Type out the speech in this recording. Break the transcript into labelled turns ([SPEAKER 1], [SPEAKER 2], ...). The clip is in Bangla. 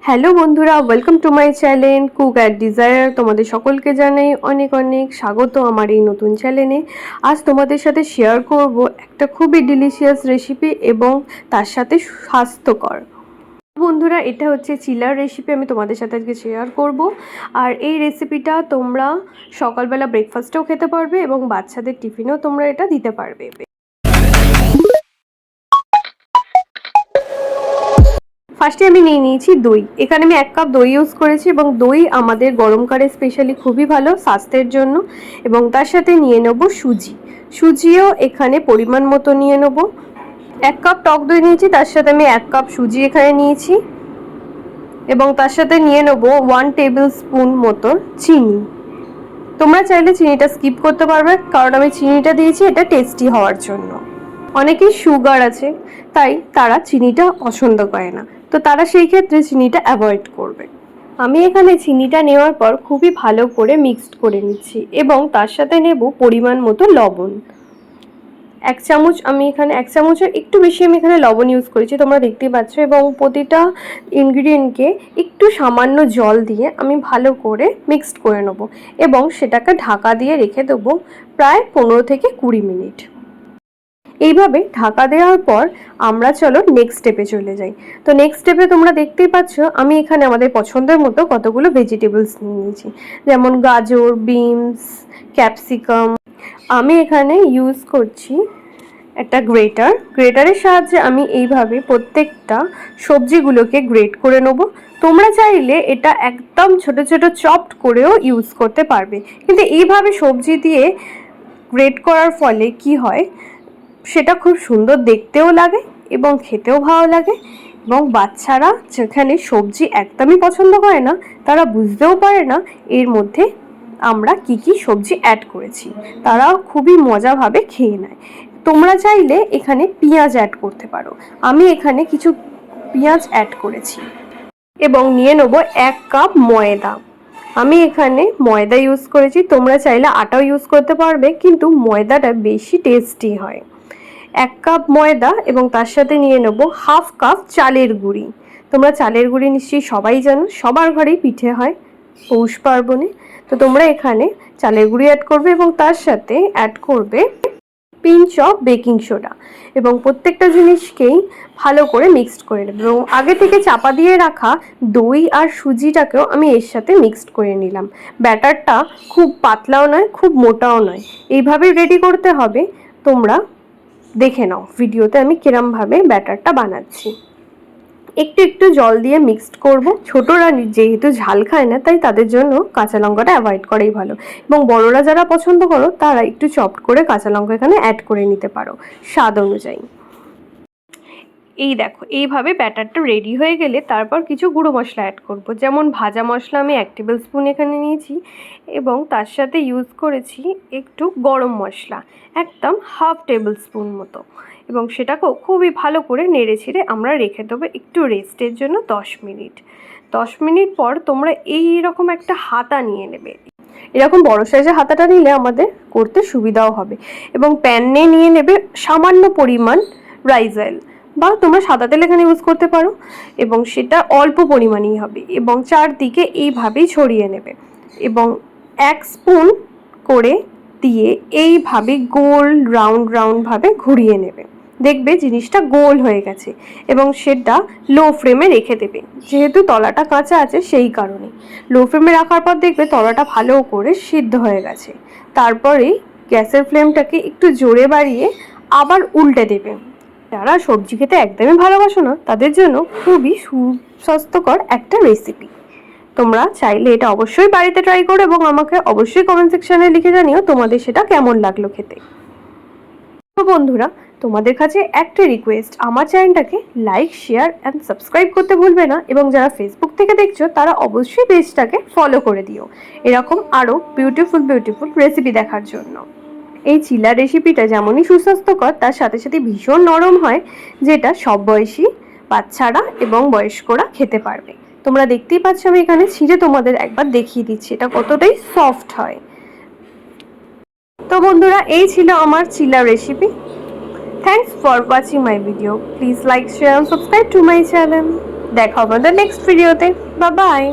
[SPEAKER 1] হ্যালো বন্ধুরা, welcome to my channel cook at desire. তোমাদের সকলকে জানাই অনেক অনেক স্বাগত আমার এই নতুন চ্যানেলে। আজ তোমাদের সাথে শেয়ার করব একটা খুবই ডিলিশিয়াস রেসিপি এবং তার সাথে স্বাস্থ্যকর। বন্ধুরা, এটা হচ্ছে চিলার রেসিপি, আমি তোমাদের সাথে আজকে শেয়ার করব। আর এই রেসিপিটা তোমরা সকালবেলা ব্রেকফাস্টেও খেতে পারবে এবং বাচ্চাদের টিফিনেও তোমরা এটা দিতে পারবে। ফার্স্টে আমি নিয়ে নিয়েছি দই। এখানে আমি 1 কাপ দই ইউজ করেছি এবং দই আমাদের গরমকালে স্পেশালি খুবই ভালো স্বাস্থ্যের জন্য। এবং তার সাথে নিয়ে নেব সুজিও এখানে পরিমাণ মতো নিয়ে নেব। 1 কাপ টক দই নিয়েছি, তার সাথে আমি 1 কাপ সুজি এখানে নিয়েছি এবং তার সাথে নিয়ে নেব 1 টেবিল স্পুন মতো চিনি। তোমরা চাইলে চিনিটা স্কিপ করতে পারবে, কারণ আমি চিনিটা দিয়েছি এটা টেস্টি হওয়ার জন্য। অনেকেই সুগার আছে, তাই তারা চিনিটা পছন্দ করে না, তো তারা সেই ক্ষেত্রে চিনিটা অ্যাভয়েড করবে। আমি এখানে চিনিটা নেওয়ার পর খুবই ভালো করে মিক্সড করে নিচ্ছি এবং তার সাথে নেব পরিমাণ মতো লবণ। 1 চামচ, আমি এখানে 1 চামচের একটু বেশি আমি এখানে লবণ ইউজ করেছি, তোমরা দেখতেই পাচ্ছ। এবং প্রতিটা ইনগ্রিডিয়েন্টকে একটু সামান্য জল দিয়ে আমি ভালো করে মিক্সড করে নেব এবং সেটাকে ঢাকা দিয়ে রেখে দেবো প্রায় 15 থেকে 20 মিনিট। এইভাবে ঢাকা দেওয়ার পর আমরা চলো নেক্সট স্টেপে চলে যাই। তো নেক্সট স্টেপে তোমরা দেখতেই পাচ্ছ আমি এখানে আমাদের পছন্দের মতো কতগুলো ভেজিটেবলস নিয়ে নিয়েছি, যেমন গাজর, বিনস, ক্যাপসিকাম। আমি এখানে ইউজ করছি একটা গ্রেটারের সাহায্যে আমি এইভাবে প্রত্যেকটা সবজিগুলোকে গ্রেট করে নেব। তোমরা চাইলে এটা একদম ছোট ছোট চপড করেও ইউজ করতে পারবে, কিন্তু এইভাবে সবজি দিয়ে গ্রেট করার ফলে কি হয়, সেটা খুব সুন্দর দেখতেও লাগে এবং খেতেও ভালো লাগে। এবং বাচ্চারা যেখানে সবজি একদমই পছন্দ করে না, তারা বুঝতেও পারে না এর মধ্যে আমরা কি কি সবজি অ্যাড করেছি, তারাও খুবই মজাভাবে খেয়ে নেয়। তোমরা চাইলে এখানে পেঁয়াজ অ্যাড করতে পারো, আমি এখানে কিছু পেঁয়াজ অ্যাড করেছি। এবং নিয়ে নেবো 1 কাপ ময়দা। আমি এখানে ময়দা ইউজ করেছি, তোমরা চাইলে আটাও ইউজ করতে পারবে, কিন্তু ময়দাটা বেশি টেস্টি হয়। 1 কাপ ময়দা এবং তার সাথে নিয়ে নেব 1/2 কাপ চালের গুঁড়ি। তোমরা চালের গুঁড়ি নিশ্চয়ই সবাই জানো, সবার ঘরেই পিঠে হয় পৌষ পার্বণে। তো তোমরা এখানে চালের গুঁড়ি অ্যাড করবে এবং তার সাথে অ্যাড করবে পিঞ্চ অফ বেকিং সোডা এবং প্রত্যেকটা জিনিসকেই ভালো করে মিক্সড করে নেব। এবং আগে থেকে চাপা দিয়ে রাখা দই আর সুজিটাকেও আমি এর সাথে মিক্সড করে নিলাম। ব্যাটারটা খুব পাতলাও নয়, খুব মোটাও নয়, এইভাবেই রেডি করতে হবে। তোমরা দেখে নাও ভিডিওতে আমি কিরমভাবে ব্যাটারটা বানাচ্ছি। একটু একটু জল দিয়ে মিক্সড করব। ছোটরা যেহেতু ঝাল খায় না, তাই তাদের জন্য কাঁচা লঙ্কাটা অ্যাভয়েড করাই ভালো। এবং বড়রা যারা পছন্দ করো তারা একটু চপড করে কাঁচা লঙ্কা এখানে অ্যাড করে নিতে পারো স্বাদ অনুযায়ী। এই দেখো, এইভাবে ব্যাটারটা রেডি হয়ে গেলে তারপর কিছু গুঁড়ো মশলা অ্যাড করব। যেমন ভাজা মশলা আমি 1 টেবিল স্পুন এখানে নিয়েছি এবং তার সাথে ইউজ করেছি একটু গরম মশলা, একদম 1/2 টেবিল স্পুন মতো। এবং সেটাকেও খুবই ভালো করে নেড়ে ছেড়ে আমরা রেখে দেবো একটু রেস্টের জন্য 10 মিনিট। 10 মিনিট পর তোমরা এই রকম একটা হাতা নিয়ে নেবে। এরকম বড় সাইজের হাতাটা নিলে আমাদের করতে সুবিধাও হবে। এবং প্যানে নিয়ে নেবে সামান্য পরিমাণ রাইস অয়েল, বা তোমরা সাদা তেল এখানে ইউজ করতে পারো, এবং সেটা অল্প পরিমাণেই হবে। এবং চারদিকে এইভাবেই ছড়িয়ে নেবে এবং 1 স্পুন করে দিয়ে এইভাবে গোল রাউন্ডভাবে ঘুরিয়ে নেবে। দেখবে জিনিসটা গোল হয়ে গেছে এবং সেটা লো ফ্লেমে রেখে দেবে, যেহেতু তলাটা কাঁচা আছে সেই কারণে। লো ফ্লেমে রাখার পর দেখবে তলাটা ভালো করে সিদ্ধ হয়ে গেছে। তারপরে গ্যাসের ফ্লেমটাকে একটু জোরে বাড়িয়ে আবার উল্টে দেবে। যারা সবজি খেতে একদমই ভালোবাসো না, তাদের জন্য খুবই সুস্বাস্থ্যকর একটা রেসিপি। তোমরা চাইলে এটা অবশ্যই বাড়িতে ট্রাই করো এবং আমাকে অবশ্যই কমেন্ট সেকশনে লিখে জানিও তোমাদের সেটা কেমন লাগলো খেতে। তো বন্ধুরা, তোমাদের কাছে একটা রিকোয়েস্ট, আমার চ্যানেলটাকে লাইক, শেয়ার অ্যান্ড সাবস্ক্রাইব করতে ভুলবে না। এবং যারা ফেসবুক থেকে দেখছো তারা অবশ্যই পেজটাকে ফলো করে দিও এরকম আরও বিউটিফুল রেসিপি দেখার জন্য। এই চিলা রেসিপিটা যেমনই সুস্বাস্থ্যকর, তার সাথে সাথে ভীষণ নরম হয়, যেটা সব বয়সী বাচ্চারা এবং বয়স্করা খেতে পারবে। তোমরা দেখতেই পাচ্ছ আমি এখানে ছিঁড়ে তোমাদের একবার দেখিয়ে দিচ্ছি এটা কতটাই সফট হয়। তো বন্ধুরা, এই ছিল আমার chilla recipe. Thanks for watching my video. Please like, share and subscribe to my channel. দেখা হবে নেক্সট ভিডিওতে। Bye by.